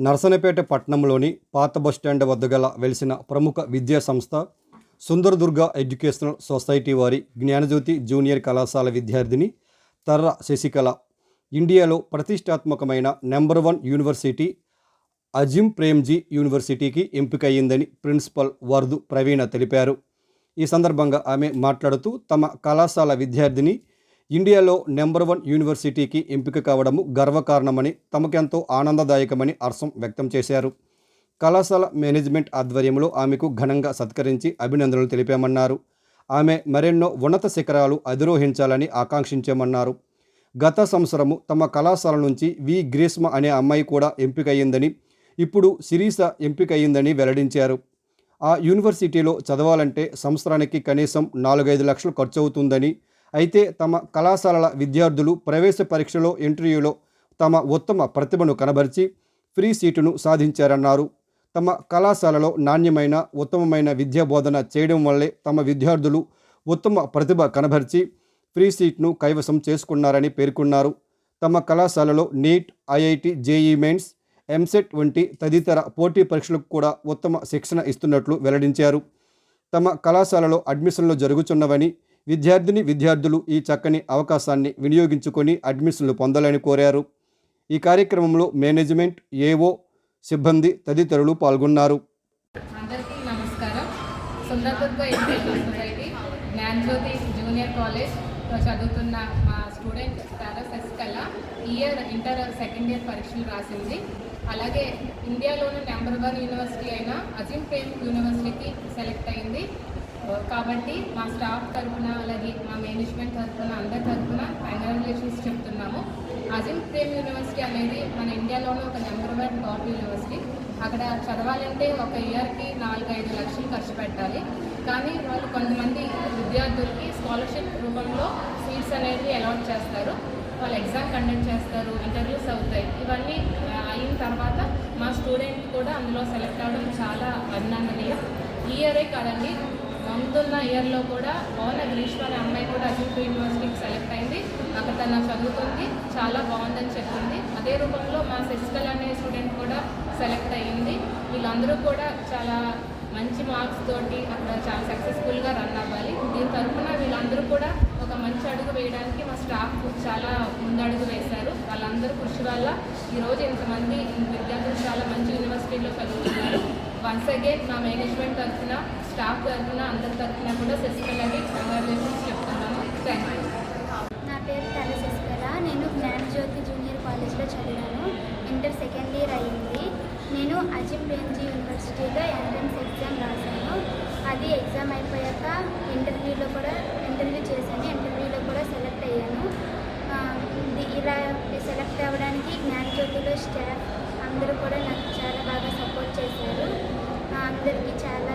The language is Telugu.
నరసనపేట పట్టణంలోని పాత బస్టాండ్ వద్ద గల వెలిసిన ప్రముఖ విద్యా సంస్థ సుందరదుర్గ ఎడ్యుకేషనల్ సొసైటీ వారి జ్ఞానజ్యోతి జూనియర్ కళాశాల విద్యార్థిని తర్ర శశికళ ఇండియాలో ప్రతిష్టాత్మకమైన నెంబర్ 1 యూనివర్సిటీ అజిం ప్రేమ్జీ యూనివర్సిటీకి ఎంపికయ్యిందని ప్రిన్సిపల్ వర్ధు ప్రవీణ తెలిపారు. ఈ సందర్భంగా ఆమె మాట్లాడుతూ తమ కళాశాల విద్యార్థిని ఇండియాలో నెంబర్ 1 యూనివర్సిటీకి ఎంపిక కావడము గర్వకారణమని, తమకెంతో ఆనందదాయకమని హర్షం వ్యక్తం చేశారు. కళాశాల మేనేజ్మెంట్ ఆధ్వర్యంలో ఆమెకు ఘనంగా సత్కరించి అభినందనలు తెలిపామన్నారు. ఆమె మరెన్నో ఉన్నత శిఖరాలు అధిరోహించాలని ఆకాంక్షించామన్నారు. గత సంవత్సరము తమ కళాశాల నుంచి వి గ్రీష్మ అనే అమ్మాయి కూడా ఎంపికయ్యిందని, ఇప్పుడు శిరీష ఎంపికయ్యిందని వెల్లడించారు. ఆ యూనివర్సిటీలో చదవాలంటే సంవత్సరానికి కనీసం 4-5 లక్షలు ఖర్చు అవుతుందని, అయితే తమ కళాశాలల విద్యార్థులు ప్రవేశ పరీక్షలో ఇంటర్వ్యూలో తమ ఉత్తమ ప్రతిభను కనబరిచి ఫ్రీ సీటును సాధించారన్నారు. తమ కళాశాలలో నాణ్యమైన ఉత్తమమైన విద్యా బోధన చేయడం వల్లే తమ విద్యార్థులు ఉత్తమ ప్రతిభ కనబరిచి ఫ్రీ సీట్ను కైవసం చేసుకున్నారని పేర్కొన్నారు. తమ కళాశాలలో NEET, IIT, JEE mains, EAMCET వంటి తదితర పోటీ పరీక్షలకు కూడా ఉత్తమ శిక్షణ ఇస్తున్నట్లు వెల్లడించారు. తమ కళాశాలలో అడ్మిషన్లు జరుగుతున్నవని, విద్యార్థులు ఈ చక్కని అవకాశాన్ని వినియోగించుకొని అడ్మిషన్లు పొందాలని కోరారు. ఈ కార్యక్రమంలో మేనేజ్మెంట్, ఏఓ, సిబ్బంది తదితరులు పాల్గొన్నారు. అందరికీ నమస్కారం. Sundaradurga education society Jnanajyothi junior కాలేజ్లో చదువుతున్న మా student Tarra Sasikala inter second year పరీక్షలు రాసింది. అలాగే ఇండియాలోని నెంబర్ 1 యూనివర్సిటీ అయిన అజిం ప్రేమ్ యూనివర్సిటీకి సెలెక్ట్ అయింది. కాబట్టి మా స్టాఫ్ తరఫున, అలాగే మా మేనేజ్మెంట్ తరఫున, అందరి తరఫున కంగ్రాచులేషన్స్ చెప్తున్నాము. అజిం ప్రేమ్ యూనివర్సిటీ అనేది మన ఇండియాలోనే ఒక నెంబర్ 1 టాప్ యూనివర్సిటీ. అక్కడ చదవాలంటే ఒక ఇయర్కి 4-5 లక్షలు ఖర్చు పెట్టాలి. కానీ వాళ్ళు కొంతమంది విద్యార్థులకి స్కాలర్షిప్ రూపంలో సీట్స్ అనేవి అలాట్ చేస్తారు. వాళ్ళు ఎగ్జామ్ కండక్ట్ చేస్తారు, ఇంటర్వ్యూస్ అవుతాయి. ఇవన్నీ అయిన తర్వాత మా స్టూడెంట్ కూడా అందులో సెలెక్ట్ అవ్వడం చాలా అభినందనీయం. ఈ ఇయరే కాదండి, ముందున్న ఇయర్లో కూడా మౌన గ్రీష్మ అనే అమ్మాయి కూడా అజిం యూనివర్సిటీకి సెలెక్ట్ అయింది. అక్కడ తను చదువుతుంది, చాలా బాగుందని చెప్పింది. అదే రూపంలో మా శశికళ అనే స్టూడెంట్ కూడా సెలెక్ట్ అయ్యింది. వీళ్ళందరూ కూడా చాలా మంచి మార్క్స్ తోటి అక్కడ చాలా సక్సెస్ఫుల్గా రన్ అవ్వాలి. దీని తరఫున వీళ్ళందరూ కూడా ఒక మంచి అడుగు వేయడానికి మా స్టాఫ్ చాలా ముందడుగు వేశారు. వాళ్ళందరూ కృషి వల్ల ఈరోజు ఇంతమంది విద్యార్థులు చాలా మంచి యూనివర్సిటీలో చదువుతున్నారు. వన్స్ అగైన్ మా మేనేజ్మెంట్ తరఫున, స్టాఫ్ తరఫున, అందరి తరఫున కూడా శశికళకి కంగ్రాచులేషన్స్ చెప్తున్నాను. Thank you. నా పేరు తర్ర శశికళ. నేను జ్ఞానజ్యోతి జూనియర్ కాలేజ్లో చదివాను. ఇంటర్ సెకండ్ ఇయర్ అయ్యింది. నేను అజిం ప్రేమ్జీ యూనివర్సిటీలో ఎంట్రన్స్ ఎగ్జామ్ రాశాను. అది ఎగ్జామ్ అయిపోయాక ఇంటర్వ్యూ చేశాను. ఇంటర్వ్యూలో కూడా సెలెక్ట్ అయ్యాను. ఇలా సెలెక్ట్ అవ్వడానికి జ్ఞానజ్యోతిలో స్టాఫ్ అందరూ కూడా నాకు చాలా బాగా సపోర్ట్ చేశారు. అందరికీ చాలా